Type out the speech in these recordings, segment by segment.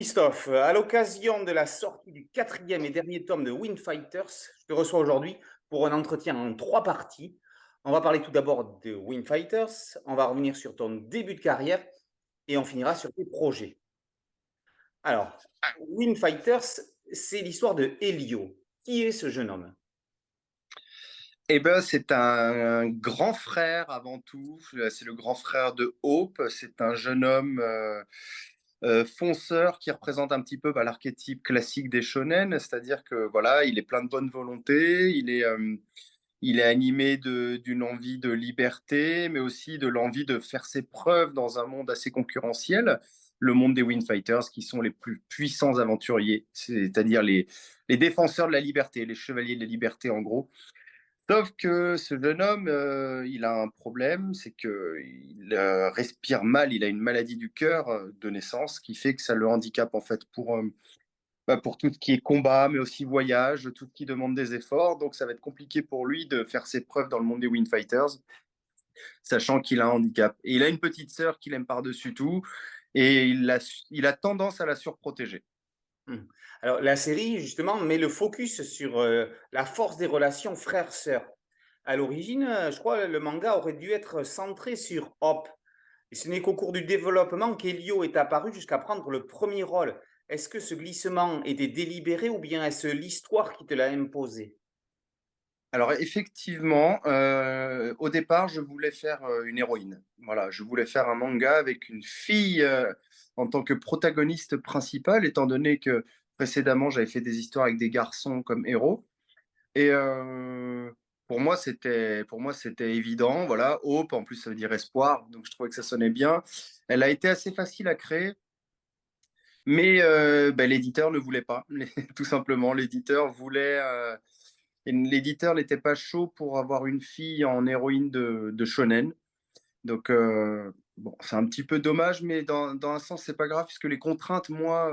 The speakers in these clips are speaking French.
Christophe, à l'occasion de la sortie du quatrième et dernier tome de Wind Fighters, je te reçois aujourd'hui pour un entretien en trois parties. On va parler tout d'abord de Wind Fighters, on va revenir sur ton début de carrière et on finira sur tes projets. Alors, Wind Fighters, c'est l'histoire de Helio. Qui est ce jeune homme? Eh ben, c'est un grand frère avant tout. C'est le grand frère de Hope. C'est un jeune homme fonceur qui représente un petit peu l'archétype classique des shonen, c'est-à-dire que voilà, il est plein de bonne volonté, il est animé d'une envie de liberté, mais aussi de l'envie de faire ses preuves dans un monde assez concurrentiel, le monde des Wind Fighters, qui sont les plus puissants aventuriers, c'est-à-dire les défenseurs de la liberté, les chevaliers de la liberté en gros. Sauf que ce jeune homme, il a un problème, c'est qu'il respire mal, il a une maladie du cœur de naissance qui fait que ça le handicape en fait pour tout ce qui est combat, mais aussi voyage, tout ce qui demande des efforts. Donc ça va être compliqué pour lui de faire ses preuves dans le monde des Wind Fighters, sachant qu'il a un handicap. Et il a une petite sœur qu'il aime par-dessus tout, et il a tendance à la surprotéger. Hmm. Alors, la série, justement, met le focus sur la force des relations frères-sœurs. À l'origine, je crois, le manga aurait dû être centré sur Hop. Et ce n'est qu'au cours du développement qu'Elio est apparu jusqu'à prendre le premier rôle. Est-ce que ce glissement était délibéré ou bien est-ce l'histoire qui te l'a imposé? Alors effectivement, au départ, je voulais faire, une héroïne. Voilà, je voulais faire un manga avec une fille, en tant que protagoniste principale, étant donné que précédemment, j'avais fait des histoires avec des garçons comme héros et pour moi, c'était évident, voilà. Hope, en plus, ça veut dire espoir, donc je trouvais que ça sonnait bien. Elle a été assez facile à créer, mais l'éditeur ne voulait pas, tout simplement. L'éditeur n'était pas chaud pour avoir une fille en héroïne de shonen. Donc, bon, c'est un petit peu dommage, mais dans un sens, c'est pas grave, puisque les contraintes, moi,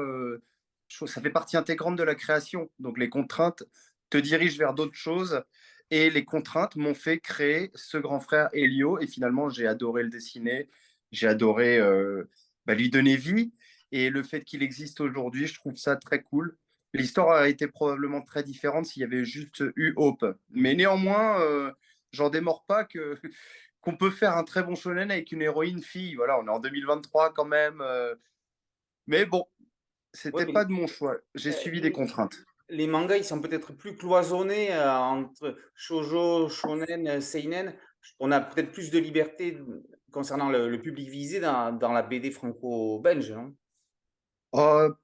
ça fait partie intégrante de la création. Donc, les contraintes te dirigent vers d'autres choses. Et les contraintes m'ont fait créer ce grand frère Helio. Et finalement, j'ai adoré le dessiner. J'ai adoré lui donner vie. Et le fait qu'il existe aujourd'hui, je trouve ça très cool. L'histoire a été probablement très différente s'il y avait juste eu Hope. Mais néanmoins, j'en démords pas qu'on peut faire un très bon shonen avec une héroïne fille. Voilà, on est en 2023 quand même. Mais bon, Oui, c'était mais pas de mon choix. J'ai suivi des contraintes. les mangas, ils sont peut-être plus cloisonnés entre shoujo, shonen, seinen. On a peut-être plus de liberté concernant le public visé dans la BD franco-belge, non?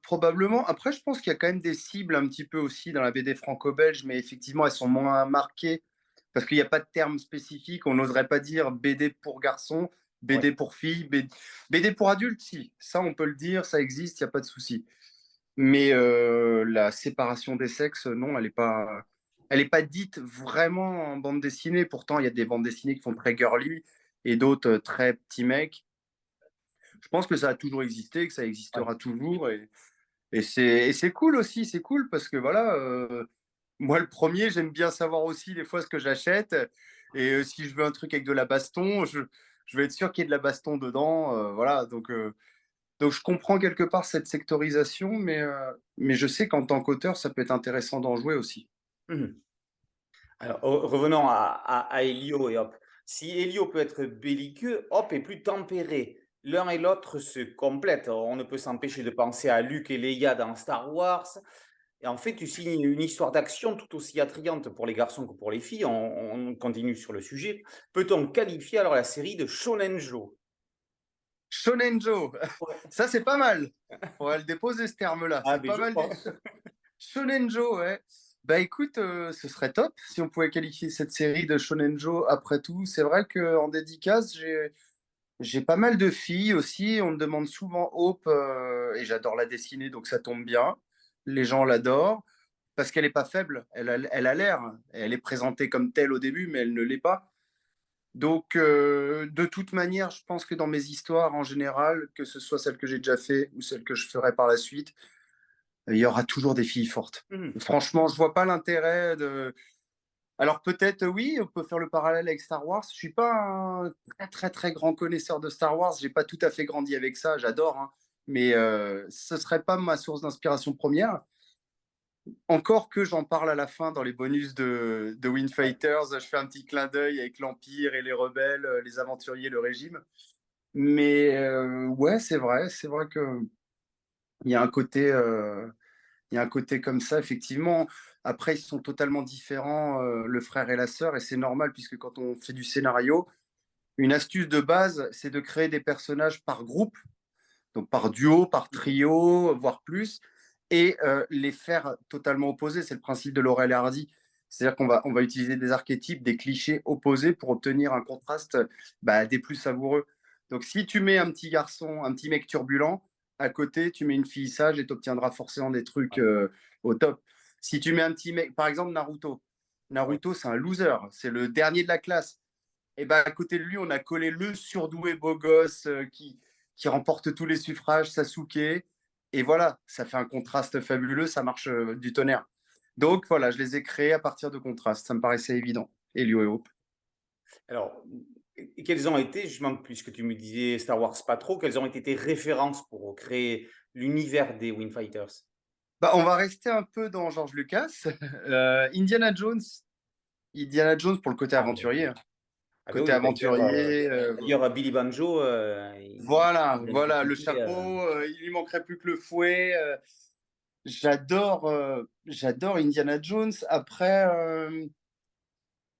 Probablement. Après, je pense qu'il y a quand même des cibles un petit peu aussi dans la BD franco-belge, mais effectivement, elles sont moins marquées parce qu'il n'y a pas de terme spécifique. On n'oserait pas dire BD pour garçons, Ouais. BD pour filles, BD pour adultes, si. Ça, on peut le dire, ça existe, il n'y a pas de souci. Mais la séparation des sexes, non, elle est pas dite vraiment en bande dessinée. Pourtant, il y a des bandes dessinées qui font très girly et d'autres très petits mecs. Je pense que ça a toujours existé, que ça Ouais. existera toujours. Et c'est cool aussi, c'est cool parce que voilà, moi le premier, j'aime bien savoir aussi des fois ce que j'achète. Et si je veux un truc avec de la baston, je vais être sûr qu'il y ait de la baston dedans. Voilà, donc je comprends quelque part cette sectorisation, mais je sais qu'en tant qu'auteur, ça peut être intéressant d'en jouer aussi. Mhm. Alors, revenons à Elio et Hop. Si Elio peut être belliqueux, Hop est plus tempéré. L'un et l'autre se complètent. On ne peut s'empêcher de penser à Luke et Leia dans Star Wars. Et en fait, tu signes une histoire d'action tout aussi attrayante pour les garçons que pour les filles. On continue sur le sujet. Peut-on qualifier alors la série de Shonenjo? Shonen Joe, Ouais. ça c'est pas mal. Faudrait le déposer ce terme-là. Ah, C'est mais pas je mal du crois. Shonen Joe, ouais. Bah écoute, ce serait top si on pouvait qualifier cette série de Shonen Joe après tout. C'est vrai qu'en dédicace, j'ai pas mal de filles aussi. On me demande souvent Hope et j'adore la dessiner, donc ça tombe bien. Les gens l'adorent parce qu'elle est pas faible. Elle a l'air. Elle est présentée comme telle au début, mais elle ne l'est pas. Donc, de toute manière, je pense que dans mes histoires en général, que ce soit celles que j'ai déjà fait ou celles que je ferai par la suite, il y aura toujours des filles fortes. Mhm. Franchement, je vois pas l'intérêt de. Alors peut-être oui, on peut faire le parallèle avec Star Wars. Je suis pas un très très très grand connaisseur de Star Wars. J'ai pas tout à fait grandi avec ça. J'adore, hein. mais ce serait pas ma source d'inspiration première. Encore que j'en parle à la fin dans les bonus de Wind Ouais. Fighters, je fais un petit clin d'œil avec l'Empire et les rebelles, les aventuriers, le régime. Mais ouais, c'est vrai que il y a un côté, il y a un côté comme ça, effectivement. Après, ils sont totalement différents, le frère et la sœur, et c'est normal puisque quand on fait du scénario, une astuce de base, c'est de créer des personnages par groupe, donc par duo, par trio, voire plus, et les faire totalement opposés. C'est le principe de Laurel et Hardy. C'est-à-dire qu'on va utiliser des archétypes, des clichés opposés pour obtenir un contraste des plus savoureux. Donc si tu mets un petit garçon, un petit mec turbulent, à côté, tu mets une fille sage et tu obtiendras forcément des trucs au top. Si tu mets un petit mec, par exemple Naruto. Ouais. Naruto, c'est un loser, c'est le dernier de la classe. Et ben à côté de lui, on a collé le surdoué beau gosse qui remporte tous les suffrages, Sasuke. Et voilà, ça fait un contraste fabuleux, ça marche du tonnerre. Donc voilà, je les ai créés à partir de contrastes, ça me paraissait évident. Elio et Hope. Alors, et quelles ont été, justement, puisque tu me disais Star Wars pas trop, quelles ont été tes références pour créer l'univers des Wind Fighters? Bah, on va rester un peu dans George Lucas. Indiana Jones. Indiana Jones pour le côté Ah ben aventurier, hein. ah ben Côté oui, aventurier. d'ailleurs, Billy Banjo, Voilà, il a voilà, le interprété, chapeau, il lui manquerait plus que le fouet. J'adore Indiana Jones. Après,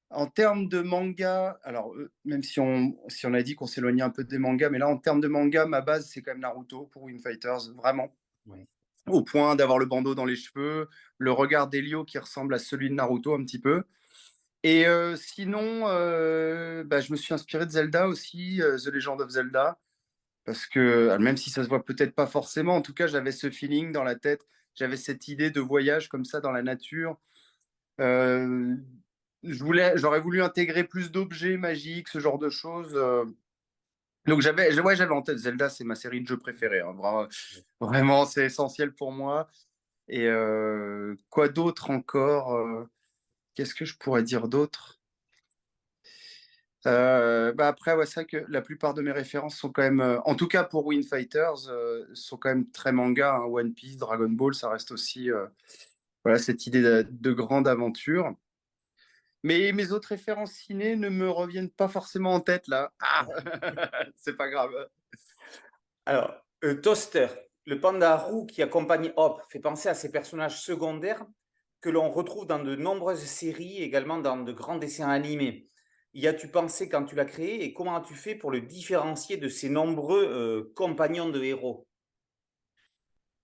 en termes de manga, alors même si on a dit qu'on s'éloignait un peu des mangas, mais là en termes de manga, ma base c'est quand même Naruto pour Wing Fighters, vraiment. ouais. Au point d'avoir le bandeau dans les cheveux, le regard d'Elio qui ressemble à celui de Naruto un petit peu. Et sinon, je me suis inspiré de Zelda aussi, The Legend of Zelda, parce que même si ça se voit peut-être pas forcément, en tout cas j'avais ce feeling dans la tête, j'avais cette idée de voyage comme ça dans la nature. Euh, j'aurais voulu intégrer plus d'objets magiques, ce genre de choses. Donc j'avais en tête Zelda, c'est ma série de jeux préférée, hein. Vraiment, c'est essentiel pour moi. Et quoi d'autre encore? Qu'est-ce que je pourrais dire d'autre? Après, ouais, c'est vrai que la plupart de mes références sont quand même, en tout cas pour Wind Fighters, sont quand même très manga, hein. One Piece, Dragon Ball, ça reste aussi voilà, cette idée de grande aventure. Mais mes autres références ciné ne me reviennent pas forcément en tête là. Ah, c'est pas grave. Alors, Toaster, le panda roux qui accompagne Hop, fait penser à ces personnages secondaires que l'on retrouve dans de nombreuses séries, également dans de grands dessins animés. Y as-tu pensé quand tu l'as créé et comment as-tu fait pour le différencier de ces nombreux compagnons de héros?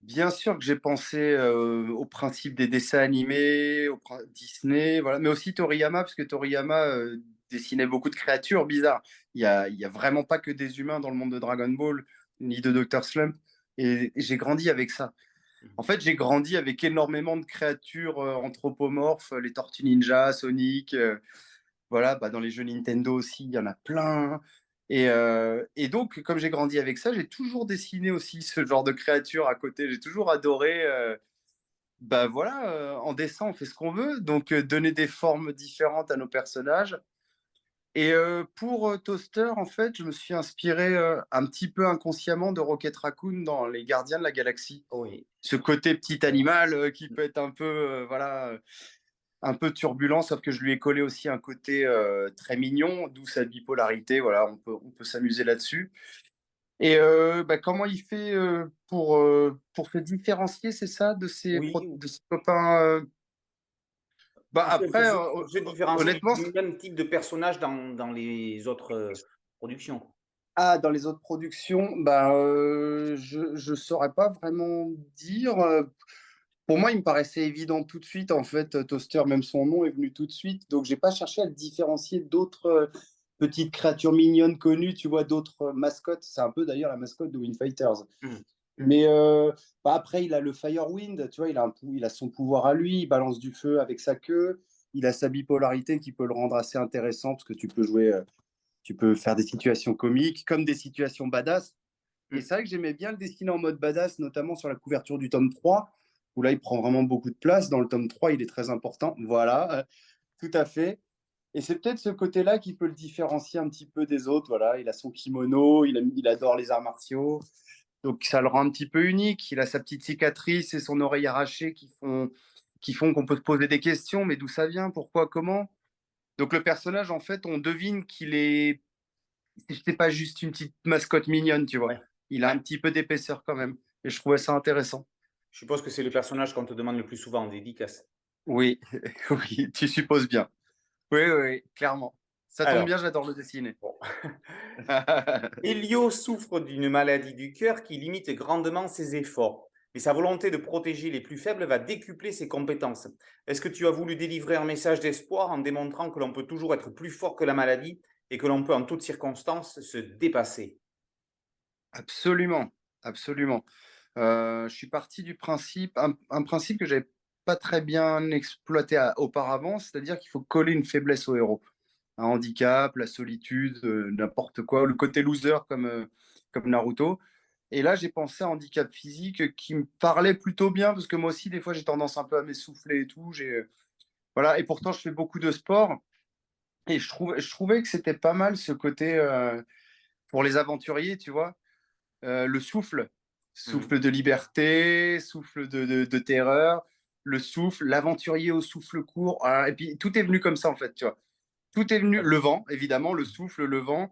Bien sûr que j'ai pensé au principe des dessins animés, Disney, voilà, mais aussi Toriyama, parce que Toriyama dessinait beaucoup de créatures bizarres. Il y a vraiment pas que des humains dans le monde de Dragon Ball, ni de Dr. Slump. Et j'ai grandi avec ça. En Mhm. fait, j'ai grandi avec énormément de créatures anthropomorphes, les Tortues Ninja, Sonic, voilà, dans les jeux Nintendo aussi, il y en a plein. Et donc, comme j'ai grandi avec ça, j'ai toujours dessiné aussi ce genre de créatures à côté. J'ai toujours adoré. Voilà, en dessin, on fait ce qu'on veut. Donc, donner des formes différentes à nos personnages. Et pour Toaster, en fait, je me suis inspiré un petit peu inconsciemment de Rocket Raccoon dans Les Gardiens de la Galaxie. Oui. Ce côté petit animal qui peut être un peu, voilà, un peu turbulent, sauf que je lui ai collé aussi un côté très mignon, d'où sa bipolarité. Voilà, on peut s'amuser là-dessus. Et comment il fait pour se différencier, c'est ça, de ses, Oui, de ses copains pour après, se différencier honnêtement, du même type de personnage dans les autres productions. dans les autres productions, je saurais pas vraiment dire. Pour moi, il me paraissait évident tout de suite. En fait, Toaster, même son nom est venu tout de suite. Donc, j'ai pas cherché à le différencier d'autres petites créatures mignonnes connues, tu vois, d'autres mascottes. C'est un peu d'ailleurs la mascotte de Wind Fighters. Mhm. Mais après, il a le Firewind, tu vois, il a son pouvoir à lui, il balance du feu avec sa queue. Il a sa bipolarité qui peut le rendre assez intéressant parce que tu peux jouer, tu peux faire des situations comiques comme des situations badass. Et Mhm. c'est vrai que j'aimais bien le dessiner en mode badass, notamment sur la couverture du tome 3 où là, il prend vraiment beaucoup de place. Dans le tome 3 il est très important. Voilà, tout à fait. Et c'est peut-être ce côté-là qui peut le différencier un petit peu des autres. Voilà, il a son kimono, il adore les arts martiaux. Donc ça le rend un petit peu unique. Il a sa petite cicatrice et son oreille arrachée qui font qu'on peut se poser des questions, mais d'où ça vient? Pourquoi? Comment? Donc le personnage, en fait, on devine qu'il est c'est pas juste une petite mascotte mignonne, tu vois? Ouais, Il a ouais. un petit peu d'épaisseur quand même et je trouvais ça intéressant. Je suppose que c'est le personnage qu'on te demande le plus souvent en dédicace. Oui, oui, tu supposes bien. Oui, oui, oui, clairement. Ça tombe Alors, bien, j'adore le dessiner. bon. Elio souffre d'une maladie du cœur qui limite grandement ses efforts, mais sa volonté de protéger les plus faibles va décupler ses compétences. Est-ce que tu as voulu délivrer un message d'espoir en démontrant que l'on peut toujours être plus fort que la maladie et que l'on peut en toutes circonstances se dépasser? Absolument, absolument. Je suis parti du principe un principe que j'avais pas très bien exploité auparavant, c'est-à-dire qu'il faut coller une faiblesse au héros. Un handicap, la solitude, n'importe quoi, le côté loser comme Naruto. Et là, j'ai pensé à un handicap physique qui me parlait plutôt bien, parce que moi aussi, des fois, j'ai tendance un peu à m'essouffler et tout. Voilà, et pourtant, je fais beaucoup de sport. Et je trouvais que c'était pas mal ce côté pour les aventuriers, tu vois, le souffle. Mhm. Souffle de liberté, souffle de terreur, le souffle, l'aventurier au souffle court. Et puis, tout est venu comme ça, en fait, tu vois. Tout est venu, Ouais. le vent, évidemment, le souffle, le vent.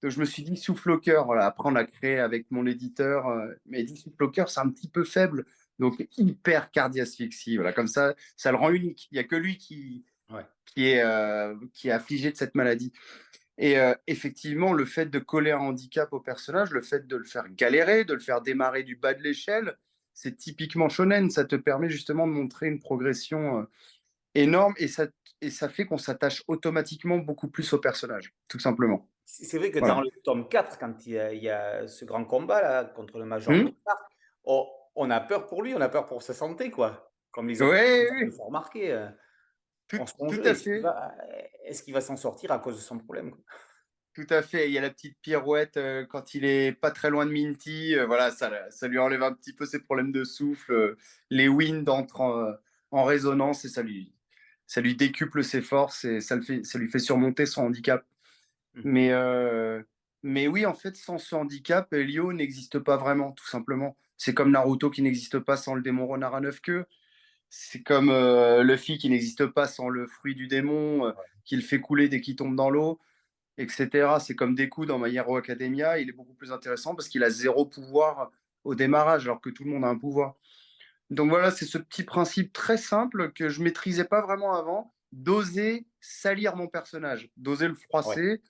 Donc, je me suis dit souffle au cœur. Voilà. Après, on a créé avec mon éditeur, mais dit souffle au cœur, c'est un petit peu faible. Donc, hyper cardiasphyxie. Voilà. Comme ça le rend unique. Il n'y a que lui Ouais. qui est affligé de cette maladie. Et effectivement, le fait de coller un handicap au personnage, le fait de le faire galérer, de le faire démarrer du bas de l'échelle, c'est typiquement shonen. Ça te permet justement de montrer une progression énorme et ça fait qu'on s'attache automatiquement beaucoup plus au personnage, tout simplement. C'est vrai que dans Voilà. le tome 4, quand il y a ce grand combat là contre le Major Mmh. Grisard, on a peur pour lui, on a peur pour sa santé, quoi. Comme les autres Ouais, personnages le oui, font remarquer. tout, On se songe, tout à fait. est-ce qu'il va s'en sortir à cause de son problème, quoi? Tout à fait. Il y a la petite pirouette quand il est pas très loin de Minty. Voilà, ça lui enlève un petit peu ses problèmes de souffle. Les winds entrent en résonance et ça lui décuple ses forces et ça lui fait surmonter son handicap. Mmh. Mais, euh, mais oui, en fait, sans ce handicap, Elio n'existe pas vraiment, tout simplement. C'est comme Naruto qui n'existe pas sans le démon renard à neuf queues. C'est comme Luffy qui n'existe pas sans le fruit du démon, qui le fait couler dès qu'il tombe dans l'eau, etc. C'est comme Deku dans My Hero Academia. Il est beaucoup plus intéressant parce qu'il a zéro pouvoir au démarrage, alors que tout le monde a un pouvoir. Donc voilà, c'est ce petit principe très simple que je maîtrisais pas vraiment avant, d'oser salir mon personnage, d'oser le Ouais. froisser,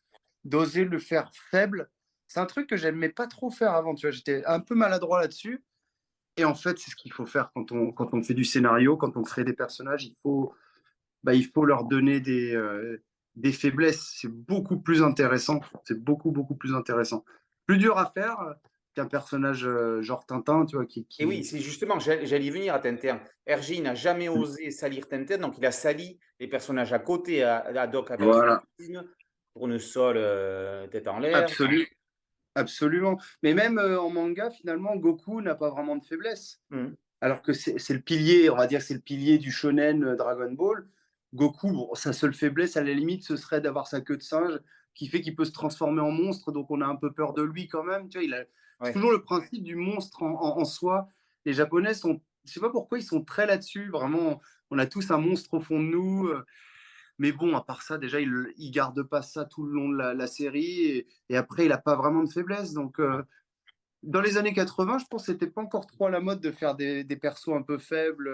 d'oser le faire faible. C'est un truc que j'aimais pas trop faire avant, tu vois, j'étais un peu maladroit là-dessus. Et en fait, c'est ce qu'il faut faire quand on fait du scénario, quand on crée des personnages, il faut leur donner des faiblesses. C'est beaucoup plus intéressant. C'est beaucoup, beaucoup plus intéressant. Plus dur à faire qu'un personnage genre Tintin, tu vois, Et oui, c'est justement, j'allais y venir à Tintin. Hergé n'a jamais osé salir Tintin, donc il a sali les personnages à côté, à Doc Attaque sur Voilà, Titan, Tournesol, Tête en l'air. absolument. Mais même en manga, finalement, Goku n'a pas vraiment de faiblesse. Mmh. Alors que c'est le pilier, on va dire, c'est le pilier du shonen Dragon Ball. Goku, bon, sa seule faiblesse, à la limite, ce serait d'avoir sa queue de singe qui fait qu'il peut se transformer en monstre, donc on a un peu peur de lui quand même. Tu vois, c'est Ouais. toujours le principe du monstre en soi. Les Japonais sont, je sais pas pourquoi, ils sont très là-dessus. Vraiment, on a tous un monstre au fond de nous. Mais bon, à part ça, déjà, il garde pas ça tout le long de la série. Et après, il a pas vraiment de faiblesse. Donc, dans les années 80, je pense que c'était pas encore trop à la mode de faire des persos un peu faibles.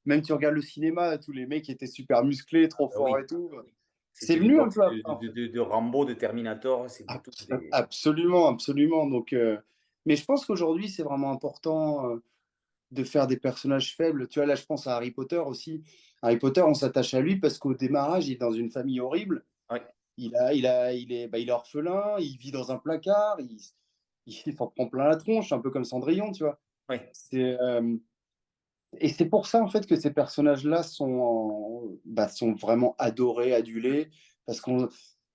Même tu regardes le cinéma, tous les mecs étaient super musclés, trop Ah bah forts oui, et tout. C'est c'était venu un l'époque peu après, de en fait. Rambo, de Terminator, c'était tous des Absolument, absolument. Donc, mais je pense qu'aujourd'hui, c'est vraiment important de faire des personnages faibles. Tu vois, là, je pense à Harry Potter aussi. Harry Potter, on s'attache à lui parce qu'au démarrage, il est dans une famille horrible. ouais, Il est orphelin, il vit dans un placard, il s'en prend plein la tronche, un peu comme Cendrillon, tu vois. ouais. C'est, et c'est pour ça, en fait, que ces personnages-là sont vraiment adorés, adulés, parce qu'on,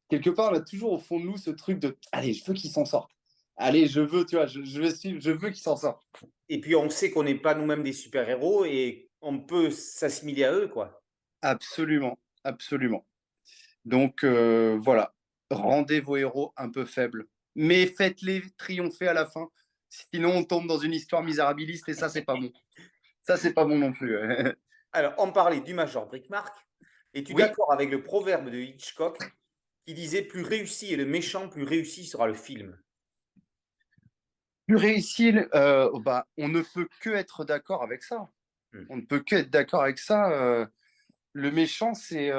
quelque part, on a toujours au fond de nous ce truc de, allez, je veux qu'ils s'en sortent. Allez, je veux, tu vois, je veux suivre, je veux qu'ils s'en sortent. Et puis on sait qu'on n'est pas nous-mêmes des super-héros et on peut s'assimiler à eux, quoi. Absolument, absolument. Donc, voilà, rendez vos héros un peu faibles, mais faites-les triompher à la fin. Sinon, on tombe dans une histoire misérabiliste et ça, c'est pas bon. Ça, c'est pas bon non plus. Alors, on parlait du Major Brickmark. Es-tu Oui, d'accord avec le proverbe de Hitchcock qui disait: plus réussi est le méchant, plus réussi sera le film? plus réussi, bah, on ne peut que être d'accord avec ça. Hmm. On ne peut que être d'accord avec ça. Le méchant, c'est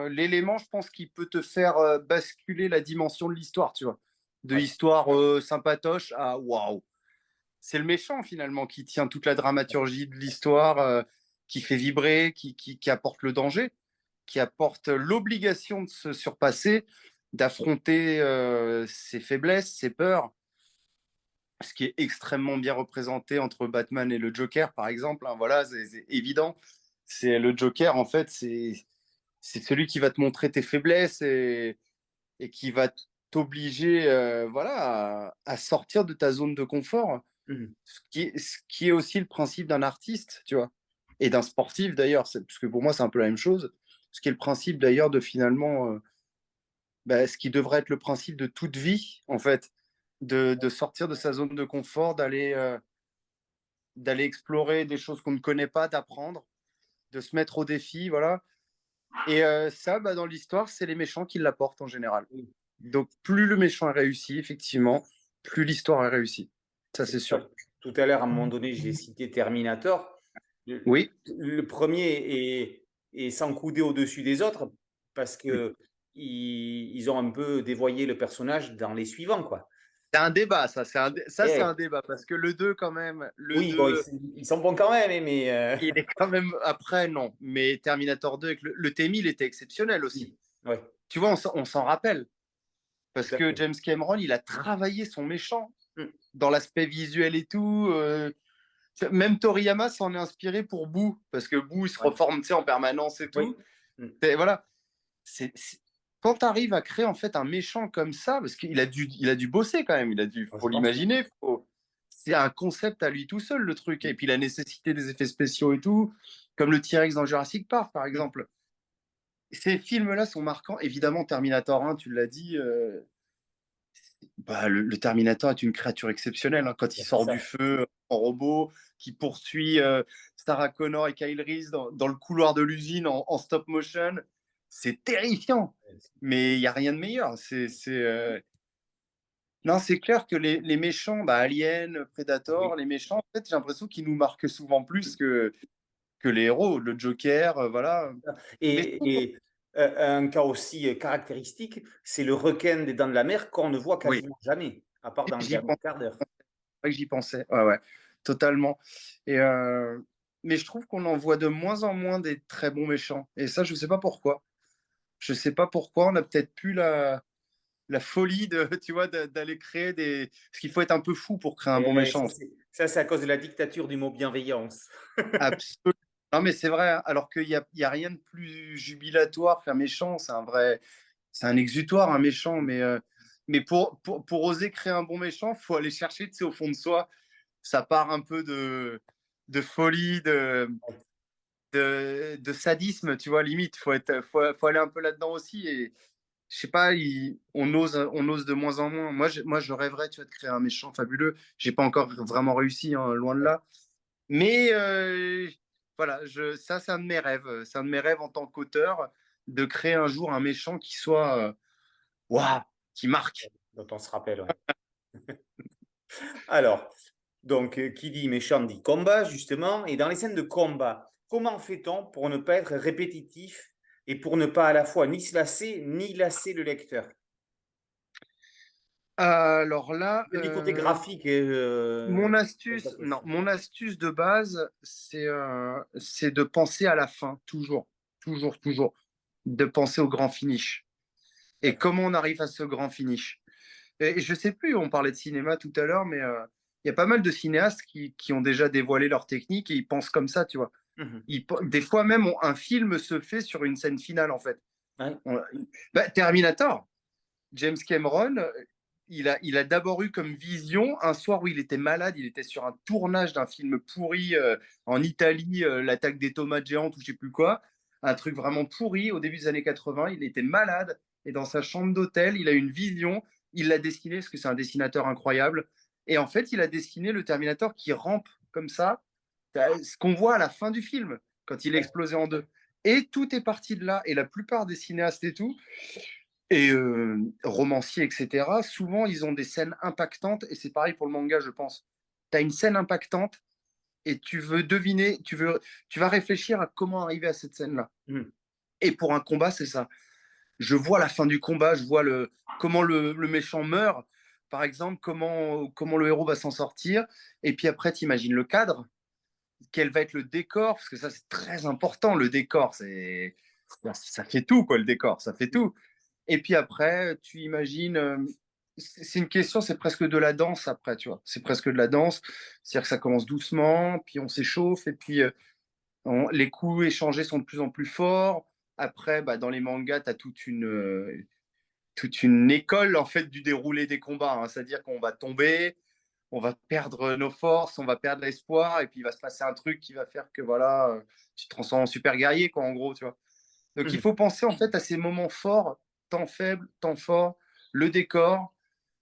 l'élément, je pense, qui peut te faire basculer la dimension de l'histoire, tu vois. De Ouais. histoire sympatoche à waouh. C'est le méchant, finalement, qui tient toute la dramaturgie de l'histoire, qui fait vibrer, qui apporte le danger, qui apporte l'obligation de se surpasser, d'affronter ses faiblesses, ses peurs, ce qui est extrêmement bien représenté entre Batman et le Joker, par exemple. Hein, voilà, c'est évident. C'est le Joker, en fait, c'est celui qui va te montrer tes faiblesses et qui va t'obliger voilà, à sortir de ta zone de confort, Mhm. ce qui est aussi le principe d'un artiste, tu vois, et d'un sportif d'ailleurs, parce que pour moi c'est un peu la même chose, ce qui est le principe d'ailleurs de finalement, bah, ce qui devrait être le principe de toute vie, en fait, de sortir de sa zone de confort, d'aller explorer des choses qu'on ne connaît pas, d'apprendre, de se mettre au défi, voilà. Et ça, bah, dans l'histoire, c'est les méchants qui l'apportent en général. Oui. Donc, plus le méchant est réussi, effectivement, plus l'histoire est réussie. Ça, C'est c'est pour ça sûr. que tout à l'heure, à un moment donné, j'ai cité Terminator. Oui, Le premier est sans couder au-dessus des autres parce que ils ont un peu dévoyé le personnage dans les suivants, quoi. c'est un débat, ça. Ça, c'est un Eh, débat, parce que le 2 quand même, le oui, bon, 2 ils sont bons quand même, hein, mais il est quand même après, non. Mais Terminator 2, avec le T-1000 était exceptionnel aussi. oui, ouais, Tu vois, on s'en rappelle. tout Parce à que fait. James Cameron, il a travaillé son méchant Mm. dans l'aspect visuel et tout. Même Toriyama s'en est inspiré pour Boo, parce que Boo, il se Ouais, reforme, tu sais, en permanence et oui. tout. Mm. Voilà. Quand tu arrives à créer en fait un méchant comme ça, parce il a dû bosser quand même, Ouais, je faut pense, oui. l'imaginer, c'est un concept à lui tout seul le truc. Et puis la nécessité des effets spéciaux et tout, comme le T-Rex dans Jurassic Park par Mm. exemple. Ces films-là sont marquants. Évidemment, Terminator 1, tu l'as dit, bah, le Terminator est une créature exceptionnelle. Hein, quand il Ouais, c'est sort du ça. feu en robot, qui poursuit Sarah Connor et Kyle Reese dans le couloir de l'usine en stop motion, c'est terrifiant. Mais il n'y a rien de meilleur. Non, c'est clair que les méchants, bah, Alien, Predator, Oui. les méchants, en fait, j'ai l'impression qu'ils nous marquent souvent plus que les héros. Le Joker, voilà. Mais je trouve Et un cas aussi caractéristique, c'est le requin des Dents de la Mer qu'on ne voit oui, quasiment jamais, à part dans le j'y dernier pense, quart d'heure. c'est vrai que j'y pensais. Ouais, ouais, totalement. Et, mais je trouve qu'on en voit de moins en moins des très bons méchants. Et ça, je ne sais pas pourquoi. Je ne sais pas pourquoi. On n'a peut-être plus la folie de, tu vois, d'aller créer des. Parce qu'il faut être un peu fou pour créer un bon Et méchant. ça, c'est à cause de la dictature du mot bienveillance. Absolument. Non, mais c'est vrai, hein, alors qu'il y a rien de plus jubilatoire qu'un méchant. C'est un exutoire, un méchant. Mais pour oser créer un bon méchant, faut aller chercher, tu sais, au fond de soi. Ça part un peu de folie, de sadisme, tu vois, limite. Faut aller un peu là-dedans aussi. Et je sais pas, on ose de moins en moins. Moi, je rêverais, tu vois, de créer un méchant fabuleux. J'ai pas encore vraiment réussi, hein, loin de là. Mais voilà, ça, c'est un de mes rêves. C'est un de mes rêves en tant qu'auteur de créer un jour un méchant qui soit, waouh, qui marque. Dont on se rappelle. Ouais. Alors, donc, qui dit méchant dit combat, justement. Et dans les scènes de combat, comment fait-on pour ne pas être répétitif et pour ne pas à la fois ni se lasser, ni lasser le lecteur? Alors là, Du côté graphique, mon pose la astuce, non, question. mon astuce de base, c'est de penser à la fin, toujours, toujours, toujours, de penser au grand finish. Et D'accord. comment on arrive à ce grand finish? Et je sais plus, on parlait de cinéma tout à l'heure, mais il y a pas mal de cinéastes qui ont déjà dévoilé leur technique et ils pensent comme ça, tu vois. Mhm. Des fois même, un film se fait sur une scène finale, en fait. Ouais. On- Bah, Terminator, James Cameron, il a d'abord eu comme vision un soir où il était malade, il était sur un tournage d'un film pourri en Italie, l'attaque des tomates géantes ou je sais plus quoi, un truc vraiment pourri au début des années 80, il était malade et dans sa chambre d'hôtel, il a eu une vision, il l'a dessiné parce que c'est un dessinateur incroyable. Et en fait, il a dessiné le Terminator qui rampe comme ça, ce qu'on voit à la fin du film, quand il est Ouais. explosé en deux. Et tout est parti de là. Et la plupart des cinéastes et tout, et romanciers, etc., souvent, ils ont des scènes impactantes. Et c'est pareil pour le manga, je pense. Tu as une scène impactante et tu veux deviner, tu vas réfléchir à comment arriver à cette scène-là. Mhm. Et pour un combat, c'est ça. Je vois la fin du combat, je vois comment le méchant meurt, par exemple, comment le héros va s'en sortir. Et puis après, tu imagines le cadre, quel va être le décor, parce que ça, c'est très important, le décor. Ça fait tout, quoi, le décor, ça fait tout. Et puis après, tu imagines. C'est une question, c'est presque de la danse après, tu vois. C'est presque de la danse. C'est-à-dire que ça commence doucement, puis on s'échauffe, et puis les coups échangés sont de plus en plus forts. Après, bah, dans les mangas, tu as toute une école en fait du déroulé des combats. Hein. C'est-à-dire qu'on va tomber, on va perdre nos forces, on va perdre l'espoir, et puis il va se passer un truc qui va faire que voilà, tu te transformes en super guerrier, quoi, en gros, tu vois. Donc il Mhm. faut penser en fait à ces moments forts, temps faible, temps fort, le décor.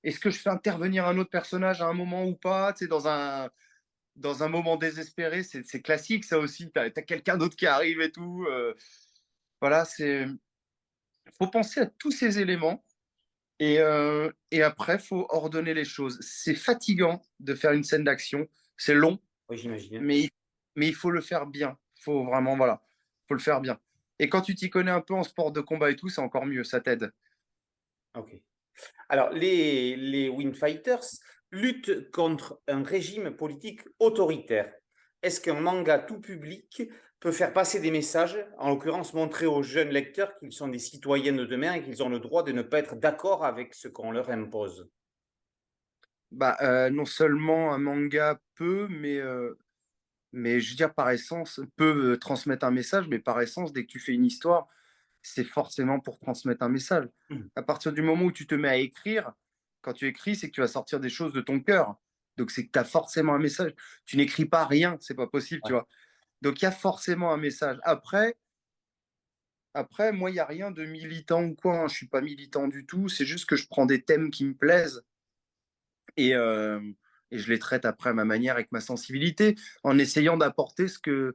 Est-ce que je fais intervenir un autre personnage à un moment ou pas? Tu sais, dans un moment désespéré, c'est classique ça aussi. Tu as quelqu'un d'autre qui arrive et tout. Voilà, faut penser à tous ces éléments et après, faut ordonner les choses. C'est fatigant de faire une scène d'action, c'est long, Oui, j'imagine. mais, mais il faut le faire bien. Faut vraiment, voilà, faut le faire bien. Et quand tu t'y connais un peu en sport de combat et tout, c'est encore mieux, ça t'aide. Ok. Alors, les Windfighters luttent contre un régime politique autoritaire. Est-ce qu'un manga tout public peut faire passer des messages, en l'occurrence montrer aux jeunes lecteurs qu'ils sont des citoyens de demain et qu'ils ont le droit de ne pas être d'accord avec ce qu'on leur impose? Bah, non seulement un manga peut, mais je veux dire, par essence, peut transmettre un message, mais par essence, dès que tu fais une histoire, c'est forcément pour transmettre un message. Mhm. À partir du moment où tu te mets à écrire, quand tu écris, c'est que tu vas sortir des choses de ton cœur. Donc, c'est que tu as forcément un message. Tu n'écris pas rien, c'est pas possible, tu Ouais. vois. Donc, il y a forcément un message. Après moi, il n'y a rien de militant ou quoi. Hein. Je suis pas militant du tout. C'est juste que je prends des thèmes qui me plaisent et, euh, et je les traite après à ma manière, avec ma sensibilité, en essayant d'apporter ce que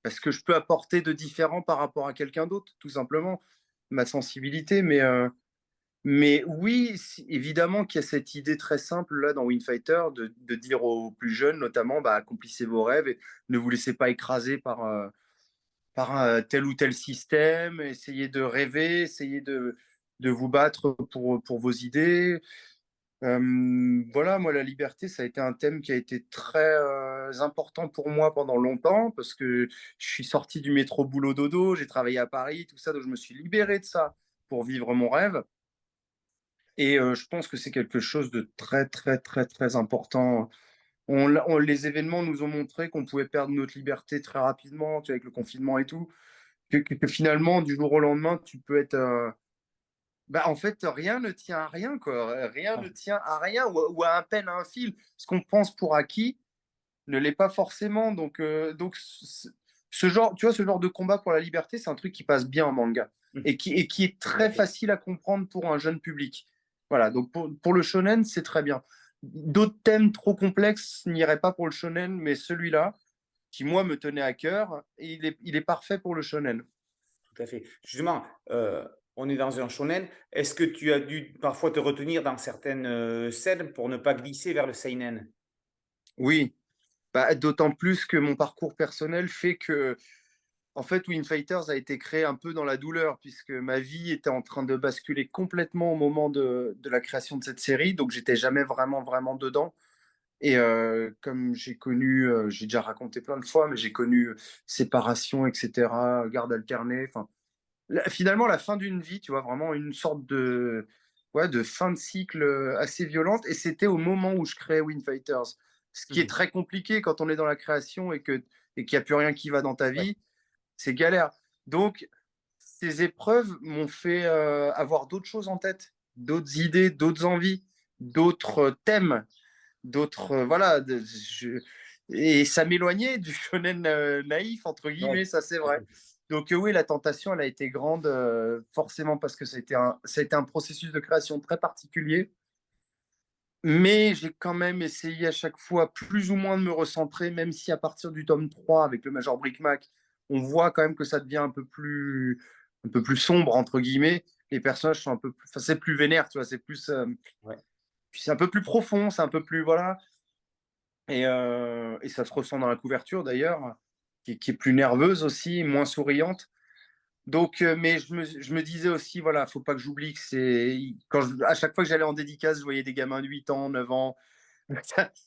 je peux apporter de différent par rapport à quelqu'un d'autre, tout simplement, ma sensibilité. Mais oui, évidemment qu'il y a cette idée très simple là dans Windfighter de dire aux plus jeunes, notamment, bah, accomplissez vos rêves et ne vous laissez pas écraser par tel ou tel système, essayez de rêver, essayez de vous battre pour vos idées. Voilà, moi, la liberté, ça a été un thème qui a été très important pour moi pendant longtemps parce que je suis sorti du métro boulot dodo, j'ai travaillé à Paris, tout ça, donc je me suis libéré de ça pour vivre mon rêve. Et je pense que c'est quelque chose de très, très, très, très important. Les événements nous ont montré qu'on pouvait perdre notre liberté très rapidement, tu vois, avec le confinement et tout, que finalement, du jour au lendemain, tu peux être bah, en fait, rien ne tient à rien, quoi. Rien ne tient à rien ou à un peine à un fil. Ce qu'on pense pour acquis ne l'est pas forcément. Donc ce genre, tu vois, ce genre de combat pour la liberté, c'est un truc qui passe bien en manga Mhm. et qui est Tout à très fait. facile à comprendre pour un jeune public. Voilà, donc pour le shonen, c'est très bien. D'autres thèmes trop complexes n'iraient pas pour le shonen, mais celui-là, qui moi me tenait à cœur, il est parfait pour le shonen. Tout à fait. Justement, on est dans un shonen. Est-ce que tu as dû parfois te retenir dans certaines scènes pour ne pas glisser vers le seinen? Oui, bah, d'autant plus que mon parcours personnel fait que en fait, Wing Fighters a été créé un peu dans la douleur, puisque ma vie était en train de basculer complètement au moment de la création de cette série, donc j'étais jamais vraiment, vraiment dedans. Et comme j'ai déjà raconté plein de fois, mais j'ai connu séparation, etc., garde alternée, enfin, finalement, la fin d'une vie, tu vois, vraiment une sorte ouais, de fin de cycle assez violente, et c'était au moment où je créais Wing Fighters. Ce qui est Mhm. très compliqué quand on est dans la création et qu'il n'y a plus rien qui va dans ta Ouais. vie, c'est galère. Donc, ces épreuves m'ont fait avoir d'autres choses en tête, d'autres idées, d'autres envies, d'autres thèmes, d'autres. Voilà. Et ça m'éloignait du shonen naïf, entre Ouais. guillemets, ça c'est Tout à vrai. fait. Donc, oui, la tentation, elle a été grande, forcément, parce que ça a été un processus de création très particulier. Mais j'ai quand même essayé à chaque fois plus ou moins de me recentrer, même si à partir du tome 3 avec le Major Brickmack, on voit quand même que ça devient un peu plus sombre, entre guillemets. Les personnages sont un peu plus, enfin, c'est plus vénère, tu vois, Ouais. c'est un peu plus profond, c'est un peu plus, voilà. Et ça se ressent dans la couverture d'ailleurs, qui est plus nerveuse aussi, moins souriante. Donc, mais je me disais aussi, voilà, faut pas que j'oublie que à chaque fois que j'allais en dédicace, je voyais des gamins de 8 ans, 9 ans.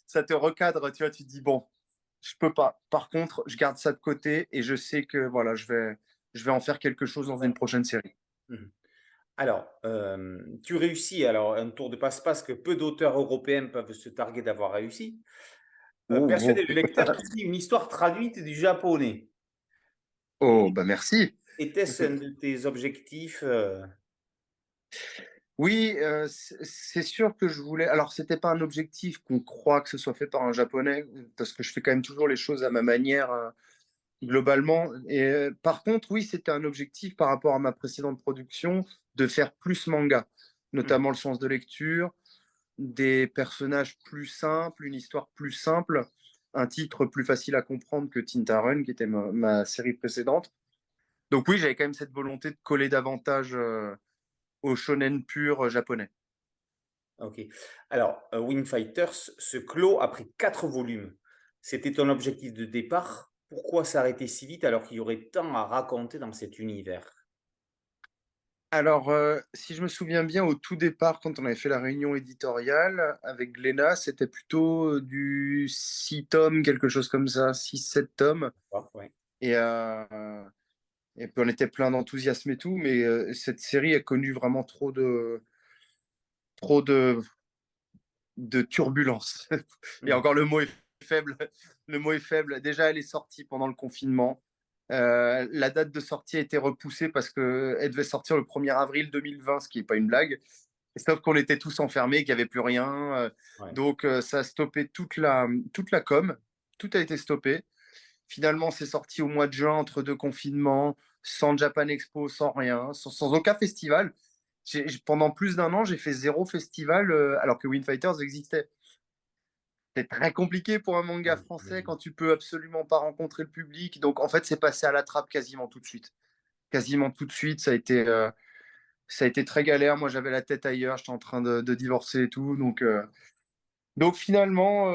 Ça te recadre, tu vois, tu te dis, bon, je peux pas. Par contre, je garde ça de côté et je sais que voilà, je vais en faire quelque chose dans Ouais. une prochaine série. Mmh. Alors, tu réussis alors un tour de passe-passe que peu d'auteurs européens peuvent se targuer d'avoir réussi. Oh, Persuader le lecteur qu'il lit une histoire traduite du japonais. oh, Et bah merci. était-ce un de tes objectifs, Oui, c'est sûr que je voulais. Alors, c'était pas un objectif qu'on croit que ce soit fait par un japonais, parce que je fais quand même toujours les choses à ma manière, globalement. Par contre, oui, c'était un objectif par rapport à ma précédente production de faire plus manga, Mmh, notamment le sens de lecture, des personnages plus simples, une histoire plus simple, un titre plus facile à comprendre que Tinta qui était ma série précédente. Donc oui, j'avais quand même cette volonté de coller davantage au shonen pur japonais. OK. Alors, Wing Fighters se clôt après 4 volumes. C'était ton objectif de départ. Pourquoi s'arrêter si vite alors qu'il y aurait tant à raconter dans cet univers? Alors, si je me souviens bien, au tout départ, quand on avait fait la réunion éditoriale avec Glénat, c'était plutôt du 6 tomes, quelque chose comme ça, 6 7 tomes. Ah, ouais. Et, euh, et puis on était plein d'enthousiasme et tout, mais cette série a connu vraiment trop de turbulences. Et Mmh. encore, le mot est faible. Le mot est faible. Déjà, elle est sortie pendant le confinement. La date de sortie a été repoussée parce qu'elle devait sortir le 1er avril 2020, ce qui n'est pas une blague. Sauf qu'on était tous enfermés, qu'il n'y avait plus rien. Ouais. Donc, ça a stoppé toute la com. Tout a été stoppé. Finalement, c'est sorti au mois de juin entre deux confinements, sans Japan Expo, sans rien, sans aucun festival. Pendant plus d'un an, j'ai fait zéro festival alors que Wind Fighters existait. C'est très compliqué pour un manga Ouais, français j'imagine. quand tu peux absolument pas rencontrer le public. Donc en fait, c'est passé à la trappe quasiment tout de suite. Quasiment tout de suite, ça a été très galère. Moi, j'avais la tête ailleurs, j'étais en train de divorcer et tout. Donc finalement,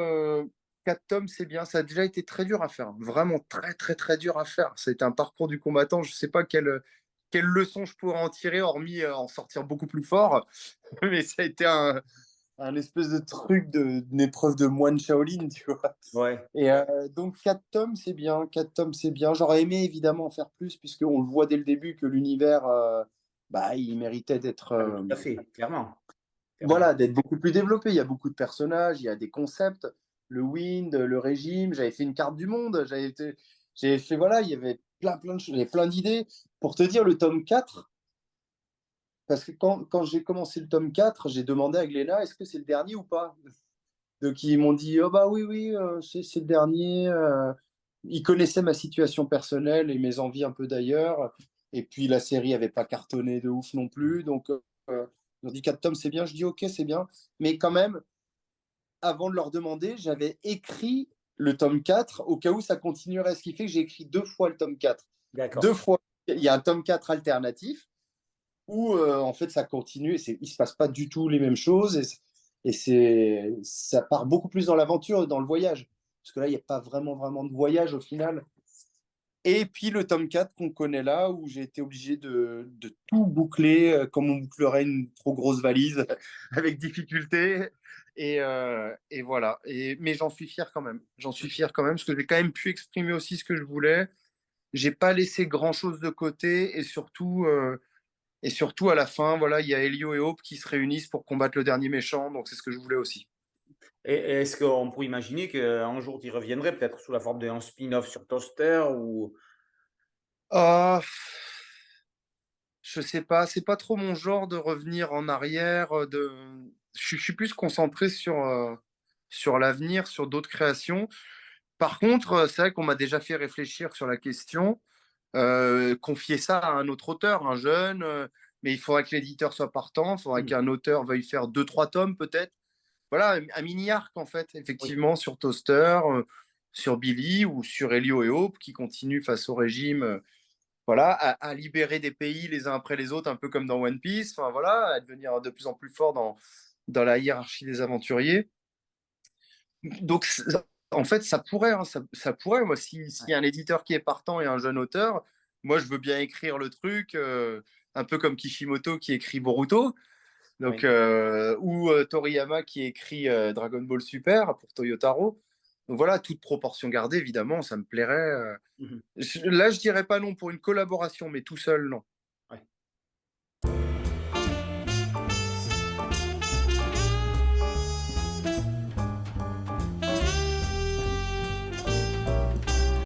4 tomes, c'est bien. Ça a déjà été très dur à faire. Vraiment très, très, très dur à faire. Ça a été un parcours du combattant. Je ne sais pas quelle leçon je pourrais en tirer, hormis en sortir beaucoup plus fort. Mais ça a été un espèce de truc d'une épreuve de moine Shaolin, tu vois. Ouais, Donc 4 tomes, c'est bien. 4 tomes, c'est bien. J'aurais aimé évidemment en faire plus, puisqu'on le voit dès le début que l'univers, bah, il méritait d'être ah mais tout à fait, clairement, clairement. voilà, d'être beaucoup plus développé. Il y a beaucoup de personnages, il y a des concepts, le wind, le régime. J'avais fait une carte du monde. J'avais fait, voilà, il y avait plein de choses, il y avait plein d'idées. Pour te dire, le tome 4, parce que quand j'ai commencé le tome 4, j'ai demandé à Glénat, est-ce que c'est le dernier ou pas? Donc ils m'ont dit, oh bah oui, oui, c'est le dernier. Ils connaissaient ma situation personnelle et mes envies un peu d'ailleurs. Et puis la série n'avait pas cartonné de ouf non plus. Donc ils ont dit 4 tomes, c'est bien. Je dis, ok, c'est bien. Mais quand même, avant de leur demander, j'avais écrit le tome 4 au cas où ça continuerait. Ce qui fait que j'ai écrit 2 fois le tome 4. D'accord. 2 fois. Il y a un tome 4 alternatif où en fait ça continue. Il ne se passe pas du tout les mêmes choses. Ça part beaucoup plus dans l'aventure et dans le voyage. Parce que là, il n'y a pas vraiment de voyage au final. Et puis le tome 4 qu'on connaît là, où j'ai été obligé de tout boucler comme on bouclerait une trop grosse valise, avec difficulté. Et voilà. Mais j'en suis fier quand même. J'en suis fier quand même, parce que j'ai quand même pu exprimer aussi ce que je voulais. J'ai pas laissé grand-chose de côté, et surtout à la fin, voilà, il y a Elio et Hope qui se réunissent pour combattre le dernier méchant, donc c'est ce que je voulais aussi. Et est-ce qu'on pourrait imaginer qu'un jour tu y reviendrais, peut-être sous la forme d'un spin-off sur Toaster ou Ah, je sais pas, c'est pas trop mon genre de revenir en arrière. Je suis plus concentré sur l'avenir, sur d'autres créations. Par contre, c'est vrai qu'on m'a déjà fait réfléchir sur la question. Confier ça à un autre auteur, un jeune, mais il faudrait que l'éditeur soit partant, il faudrait mmh, qu'un auteur veuille faire 2 3 tomes peut-être. voilà, un mini arc en fait, Oui, effectivement, sur Toaster, sur Billy ou sur Elio et Hope qui continuent face au régime, voilà, à libérer des pays les uns après les autres, un peu comme dans One Piece, enfin voilà, à devenir de plus en plus fort dans la hiérarchie des aventuriers. Donc, en fait, ça pourrait, hein, ça pourrait. Moi, s'il y ouais, a un éditeur qui est partant et un jeune auteur, moi, je veux bien écrire le truc, un peu comme Kishimoto qui écrit Boruto, donc, oui. ou Toriyama qui écrit Dragon Ball Super pour Toyotaro. Donc voilà, toute proportion gardée, évidemment, ça me plairait. Mhm. Là, je dirais pas non pour une collaboration, mais tout seul, non.